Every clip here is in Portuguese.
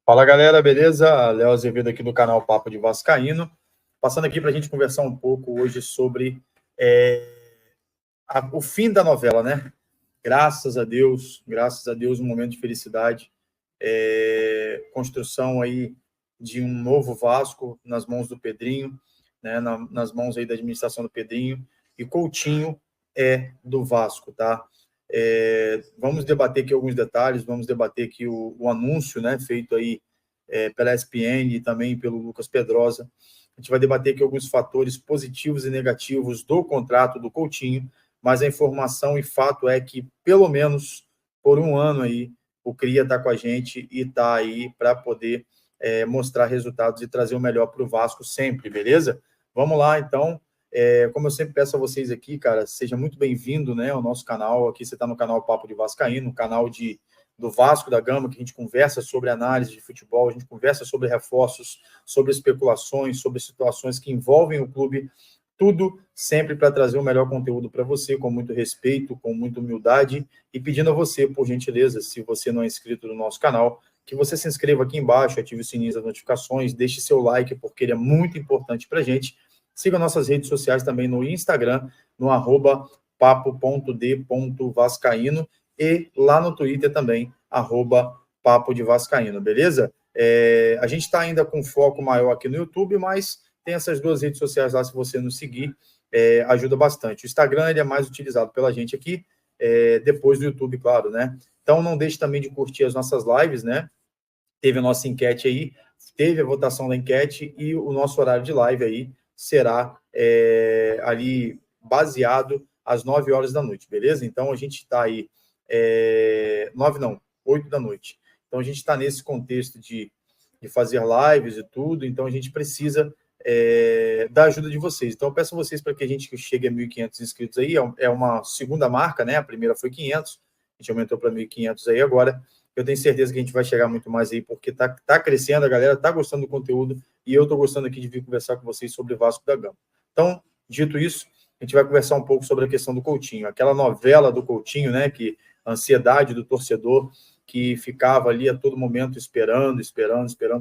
Fala galera, beleza? Léo Azevedo aqui do canal Papo de Vascaíno, passando aqui para a gente conversar um pouco hoje sobre o fim da novela, né? Graças a Deus, um momento de felicidade, construção aí de um novo Vasco nas mãos do Pedrinho, né? Nas mãos aí da administração do Pedrinho, e Coutinho é do Vasco, tá? Vamos debater aqui alguns detalhes, vamos debater aqui o anúncio, né, feito aí pela ESPN e também pelo Lucas Pedrosa. A gente vai debater aqui alguns fatores positivos e negativos do contrato do Coutinho, mas a informação e fato é que, pelo menos por um ano aí, o Cria está com a gente e está aí para poder mostrar resultados e trazer o melhor para o Vasco sempre, beleza? Vamos lá, então. Como eu sempre peço a vocês aqui, cara, seja muito bem-vindo, né, ao nosso canal. Aqui você está no canal Papo de Vascaíno, um canal do Vasco da Gama, que a gente conversa sobre análise de futebol, a gente conversa sobre reforços, sobre especulações, sobre situações que envolvem o clube, tudo sempre para trazer o melhor conteúdo para você, com muito respeito, com muita humildade, e pedindo a você, por gentileza, se você não é inscrito no nosso canal, que você se inscreva aqui embaixo, ative o sininho das notificações, deixe seu like, porque ele é muito importante para a gente. Siga nossas redes sociais também no Instagram, no @papo.d.vascaíno, e lá no Twitter também, @papo de Vascaíno, beleza? A gente está ainda com foco maior aqui no YouTube, mas tem essas duas redes sociais lá, se você nos seguir, ajuda bastante. O Instagram ele é mais utilizado pela gente aqui, depois do YouTube, claro, né? Então não deixe também de curtir as nossas lives, né? Teve a nossa enquete aí, teve a votação da enquete e o nosso horário de live aí será ali baseado às 9 horas da noite, beleza? Então a gente está aí 8 da noite. Então, a gente está nesse contexto de fazer lives e tudo, então a gente precisa da ajuda de vocês. Então, eu peço a vocês para que a gente chegue a 1.500 inscritos aí, é uma segunda marca, né? A primeira foi 500, a gente aumentou para 1.500 aí agora. Eu tenho certeza que a gente vai chegar muito mais aí, porque tá crescendo, a galera está gostando do conteúdo, e eu estou gostando aqui de vir conversar com vocês sobre Vasco da Gama. Então, dito isso, a gente vai conversar um pouco sobre a questão do Coutinho, aquela novela do Coutinho, né? Que a ansiedade do torcedor que ficava ali a todo momento esperando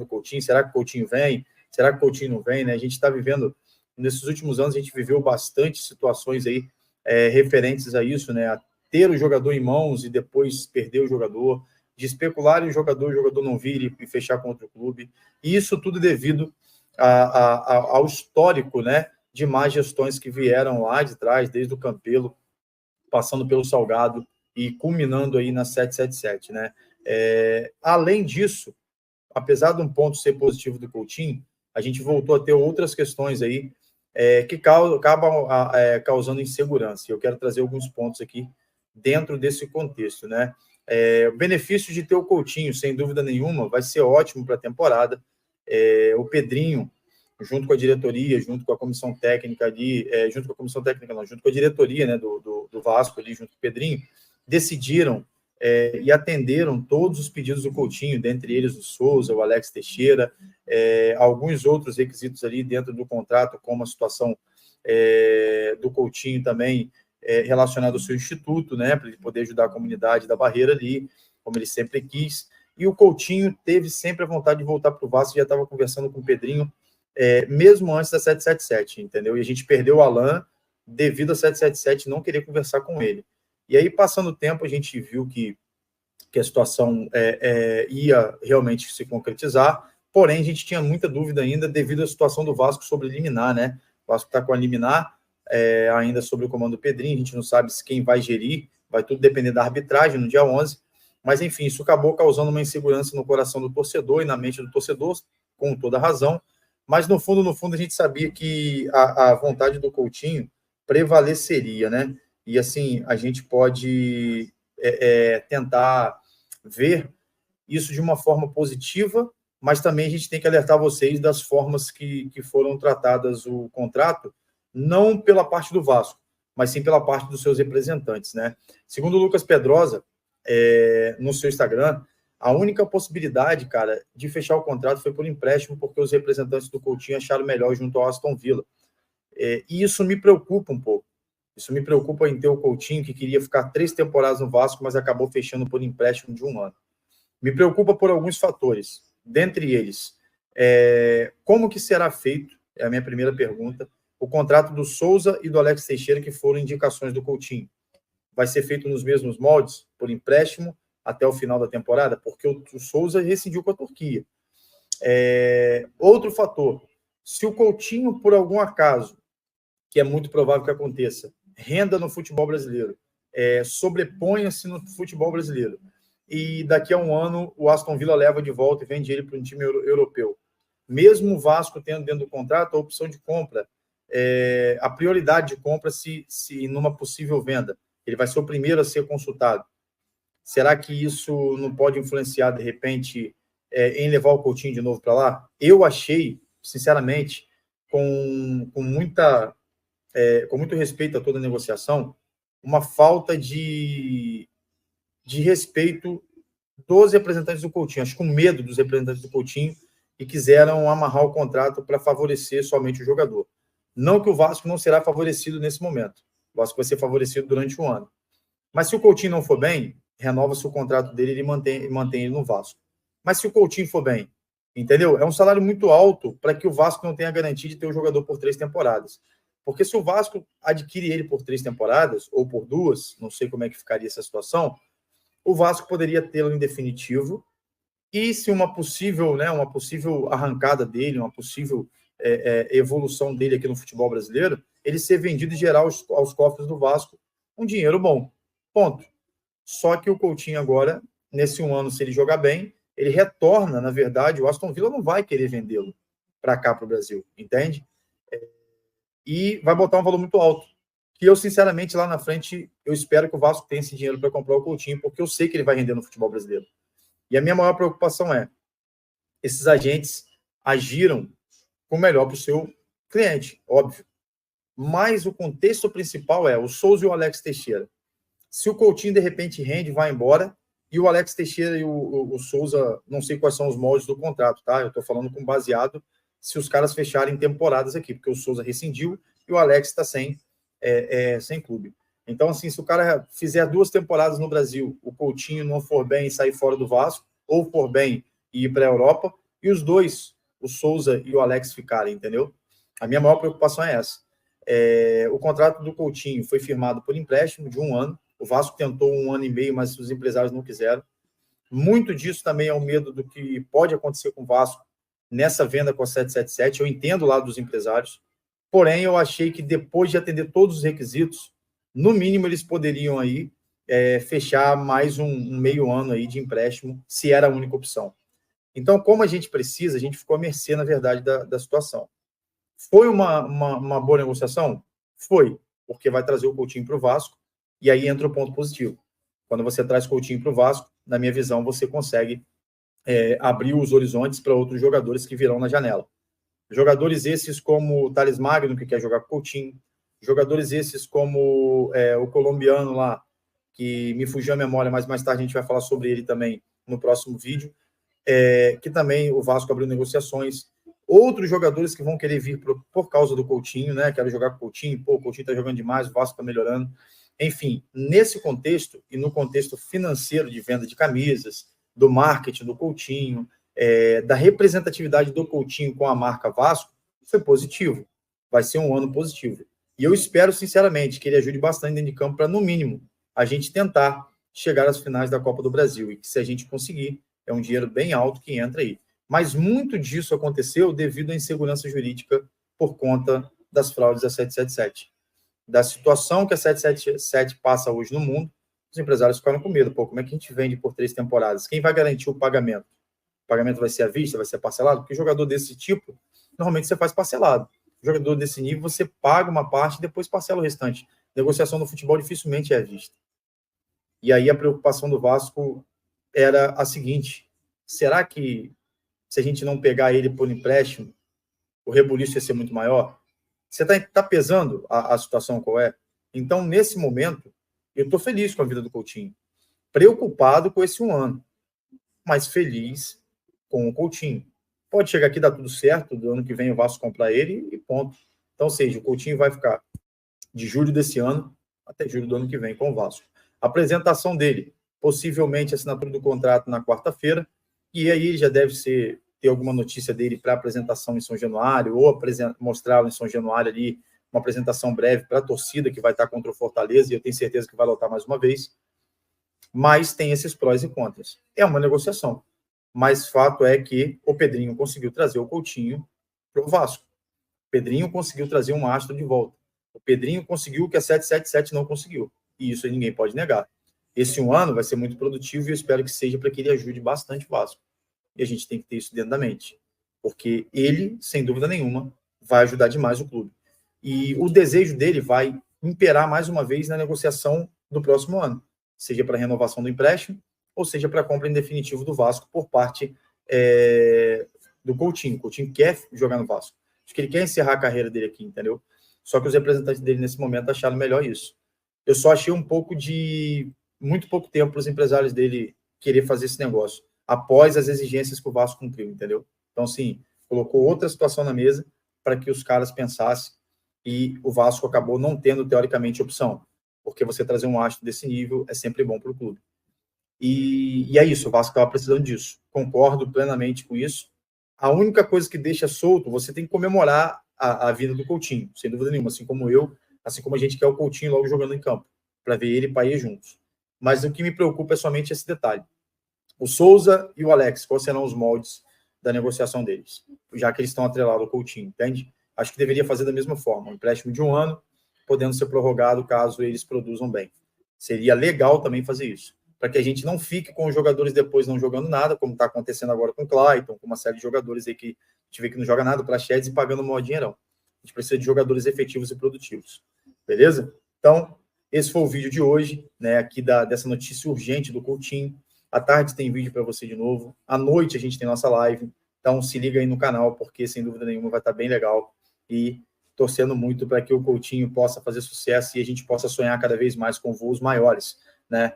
o Coutinho. Será que o Coutinho vem? Será que o Coutinho não vem? Né? A gente está vivendo, nesses últimos anos, a gente viveu bastante situações aí referentes a isso, né? A ter o jogador em mãos e depois perder o jogador, de especular em o jogador não vir e fechar com outro clube. E isso tudo devido ao histórico, né, de más gestões que vieram lá de trás, desde o Campelo, passando pelo Salgado e culminando aí na 777, né? Além disso, apesar de um ponto ser positivo do Coutinho, a gente voltou a ter outras questões aí que acabam causando insegurança. Eu quero trazer alguns pontos aqui dentro desse contexto, né? O benefício de ter o Coutinho, sem dúvida nenhuma, vai ser ótimo para a temporada. O Pedrinho, junto com a diretoria, junto com a comissão técnica ali, junto com a diretoria, né, do Vasco ali, junto com o Pedrinho, decidiram e atenderam todos os pedidos do Coutinho, dentre eles o Souza, o Alex Teixeira, alguns outros requisitos ali dentro do contrato, como a situação do Coutinho também relacionado ao seu instituto, né, para ele poder ajudar a comunidade da Barreira ali, como ele sempre quis. E o Coutinho teve sempre a vontade de voltar para o Vasco, já estava conversando com o Pedrinho, mesmo antes da 777, entendeu? E a gente perdeu o Alan devido a 777 não querer conversar com ele. E aí, passando o tempo, a gente viu que a situação ia realmente se concretizar, porém, a gente tinha muita dúvida ainda devido à situação do Vasco sobre liminar, né? O Vasco está com a liminar ainda sobre o comando do Pedrinho, a gente não sabe quem vai gerir, vai tudo depender da arbitragem no dia 11, mas, enfim, isso acabou causando uma insegurança no coração do torcedor e na mente do torcedor, com toda razão, mas, no fundo, a gente sabia que a vontade do Coutinho prevaleceria, né? E, assim, a gente pode tentar ver isso de uma forma positiva, mas também a gente tem que alertar vocês das formas que foram tratadas o contrato, não pela parte do Vasco, mas sim pela parte dos seus representantes, né? Segundo o Lucas Pedrosa, no seu Instagram, a única possibilidade, cara, de fechar o contrato foi por empréstimo, porque os representantes do Coutinho acharam melhor junto ao Aston Villa. E isso me preocupa um pouco. Isso me preocupa em ter o Coutinho, que queria ficar 3 temporadas no Vasco, mas acabou fechando por empréstimo de 1 ano. Me preocupa por alguns fatores. dentre eles, como que será feito, é a minha primeira pergunta, o contrato do Souza e do Alex Teixeira, que foram indicações do Coutinho? Vai ser feito nos mesmos moldes, por empréstimo, até o final da temporada? Porque o Souza rescindiu com a Turquia. Outro fator, se o Coutinho, por algum acaso, que é muito provável que aconteça, renda no futebol brasileiro, sobreponha-se no futebol brasileiro, e daqui a um ano o Aston Villa leva de volta e vende ele para um time europeu. Mesmo o Vasco tendo dentro do contrato a opção de compra, a prioridade de compra se numa possível venda, ele vai ser o primeiro a ser consultado. Será que isso não pode influenciar, de repente, em levar o Coutinho de novo para lá? Eu achei, sinceramente, com muito respeito a toda a negociação, uma falta de respeito dos representantes do Coutinho, acho que com medo dos representantes do Coutinho, e quiseram amarrar o contrato para favorecer somente o jogador. Não que o Vasco não será favorecido nesse momento. O Vasco vai ser favorecido durante o ano. Mas se o Coutinho não for bem, renova-se o contrato dele e mantém ele no Vasco. Mas se o Coutinho for bem, entendeu? É um salário muito alto para que o Vasco não tenha garantia de ter o jogador por 3 temporadas. Porque se o Vasco adquire ele por 3 temporadas, ou por 2, não sei como é que ficaria essa situação, o Vasco poderia tê-lo em definitivo, e se uma possível arrancada dele, uma possível evolução dele aqui no futebol brasileiro, ele ser vendido e gerar aos cofres do Vasco um dinheiro bom. Ponto. Só que o Coutinho agora, nesse um ano, se ele jogar bem, ele retorna, na verdade, o Aston Villa não vai querer vendê-lo para cá, para o Brasil, entende? E vai botar um valor muito alto. Que eu, sinceramente, lá na frente, eu espero que o Vasco tenha esse dinheiro para comprar o Coutinho, porque eu sei que ele vai render no futebol brasileiro. E a minha maior preocupação esses agentes agiram com o melhor para o seu cliente, óbvio. Mas o contexto principal o Souza e o Alex Teixeira. Se o Coutinho, de repente, rende, vai embora, e o Alex Teixeira e o Souza, não sei quais são os moldes do contrato, tá? Eu estou falando com baseado se os caras fecharem temporadas aqui, porque o Souza rescindiu e o Alex está sem clube. Então, assim, se o cara fizer 2 temporadas no Brasil, o Coutinho não for bem e sair fora do Vasco, ou for bem e ir para a Europa, e os dois, o Souza e o Alex, ficarem, entendeu? A minha maior preocupação é essa. O contrato do Coutinho foi firmado por empréstimo de 1 ano, o Vasco tentou 1 ano e meio, mas os empresários não quiseram. Muito disso também é o medo do que pode acontecer com o Vasco nessa venda com a 777, eu entendo o lado dos empresários, porém eu achei que depois de atender todos os requisitos, no mínimo eles poderiam aí fechar mais um meio ano aí de empréstimo, se era a única opção. Então, como a gente precisa, a gente ficou à mercê, na verdade, da situação. Foi uma boa negociação? Foi, porque vai trazer o Coutinho para o Vasco, e aí entra o ponto positivo. Quando você traz Coutinho para o Vasco, na minha visão, você consegue abrir os horizontes para outros jogadores que virão na janela. Jogadores esses como o Thales Magno, que quer jogar com Coutinho, jogadores esses como o colombiano lá, que me fugiu a memória, mas mais tarde a gente vai falar sobre ele também no próximo vídeo, que também o Vasco abriu negociações. Outros jogadores que vão querer vir por causa do Coutinho, né? Quero jogar com o Coutinho, o Coutinho está jogando demais, o Vasco está melhorando. Enfim, nesse contexto, e no contexto financeiro de venda de camisas, do marketing do Coutinho, da representatividade do Coutinho com a marca Vasco, foi positivo. Vai ser um ano positivo. E eu espero, sinceramente, que ele ajude bastante dentro de campo para, no mínimo, a gente tentar chegar às finais da Copa do Brasil. E que, se a gente conseguir, é um dinheiro bem alto que entra aí. Mas muito disso aconteceu devido à insegurança jurídica por conta das fraudes da 777. Da situação que a 777 passa hoje no mundo, os empresários ficaram com medo. Como é que a gente vende por 3 temporadas? Quem vai garantir o pagamento? O pagamento vai ser à vista, vai ser parcelado? Porque jogador desse tipo, normalmente você faz parcelado. Jogador desse nível, você paga uma parte e depois parcela o restante. Negociação no futebol dificilmente é à vista. E aí a preocupação do Vasco era a seguinte: será que se a gente não pegar ele por empréstimo, o rebuliço ia ser muito maior? Você está pesando a situação qual é? Então, nesse momento, eu estou feliz com a vida do Coutinho. Preocupado com esse 1 ano, mas feliz com o Coutinho. Pode chegar aqui, dar tudo certo, do ano que vem o Vasco comprar ele e ponto. Então, ou seja, o Coutinho vai ficar de julho desse ano até julho do ano que vem com o Vasco. A apresentação dele, possivelmente assinatura do contrato na quarta-feira, e aí ele já deve ter alguma notícia dele para apresentação em São Januário, ou mostrá-lo em São Januário ali, uma apresentação breve para a torcida que vai estar contra o Fortaleza, e eu tenho certeza que vai lotar mais uma vez. Mas tem esses prós e contras. É uma negociação. Mas fato é que o Pedrinho conseguiu trazer o Coutinho para o Vasco. O Pedrinho conseguiu trazer um astro de volta. O Pedrinho conseguiu o que a 777 não conseguiu. E isso ninguém pode negar. Esse um ano vai ser muito produtivo e eu espero que seja para que ele ajude bastante o Vasco. E a gente tem que ter isso dentro da mente. Porque ele, sem dúvida nenhuma, vai ajudar demais o clube. E o desejo dele vai imperar mais uma vez na negociação do próximo ano. Seja para a renovação do empréstimo, ou seja para a compra em definitivo do Vasco por parte do Coutinho. O Coutinho quer jogar no Vasco. Acho que ele quer encerrar a carreira dele aqui, entendeu? Só que os representantes dele, nesse momento, acharam melhor isso. Eu só achei muito pouco tempo para os empresários dele querer fazer esse negócio, após as exigências que o Vasco cumpriu, entendeu? Então, assim, colocou outra situação na mesa para que os caras pensassem e o Vasco acabou não tendo, teoricamente, opção, porque você trazer um astro desse nível é sempre bom para o clube. E é isso, o Vasco estava precisando disso. Concordo plenamente com isso. A única coisa que deixa solto, você tem que comemorar a vinda do Coutinho, sem dúvida nenhuma, assim como a gente quer o Coutinho logo jogando em campo, para ver ele e Payet juntos. Mas o que me preocupa é somente esse detalhe. O Souza e o Alex, quais serão os moldes da negociação deles? Já que eles estão atrelados ao Coutinho, entende? Acho que deveria fazer da mesma forma, um empréstimo de 1 ano, podendo ser prorrogado caso eles produzam bem. Seria legal também fazer isso, para que a gente não fique com os jogadores depois não jogando nada, como está acontecendo agora com o Clayton, com uma série de jogadores aí que a gente vê que não joga nada para Chedes e pagando um maior dinheirão. A gente precisa de jogadores efetivos e produtivos. Beleza? Então, esse foi o vídeo de hoje, né, aqui dessa notícia urgente do Coutinho. À tarde tem vídeo para você de novo. À noite a gente tem nossa live. Então, se liga aí no canal, porque, sem dúvida nenhuma, vai estar bem legal. E torcendo muito para que o Coutinho possa fazer sucesso e a gente possa sonhar cada vez mais com voos maiores, né?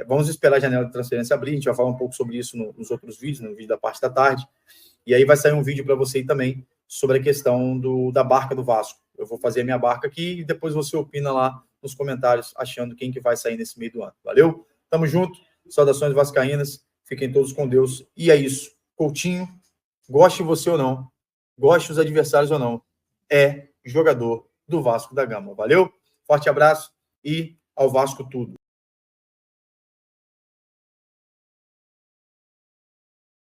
Vamos esperar a janela de transferência abrir. A gente vai falar um pouco sobre isso nos outros vídeos, no vídeo da parte da tarde. E aí vai sair um vídeo para você aí também sobre a questão da barca do Vasco. Eu vou fazer a minha barca aqui e depois você opina lá nos comentários, achando quem que vai sair nesse meio do ano. Valeu? Tamo junto. Saudações vascaínas. Fiquem todos com Deus. E é isso. Coutinho, goste você ou não, goste os adversários ou não, é jogador do Vasco da Gama. Valeu? Forte abraço e ao Vasco tudo.